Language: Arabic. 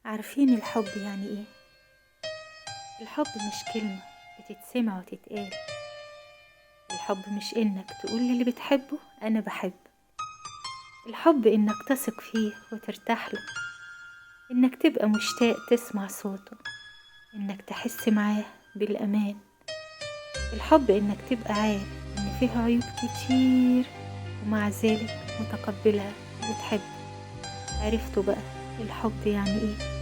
عارفين الحب يعني ايه؟ الحب مش كلمة بتتسمع وتتقال. الحب مش انك تقول للي بتحبه انا بحب. الحب انك تثق فيه وترتاح له، انك تبقى مشتاق تسمع صوته، انك تحس معاه بالامان. الحب انك تبقى عارف ان فيه عيوب كتير ومع ذلك متقبلها وبتحبه. عرفتوا بقى الحب يعني ايه؟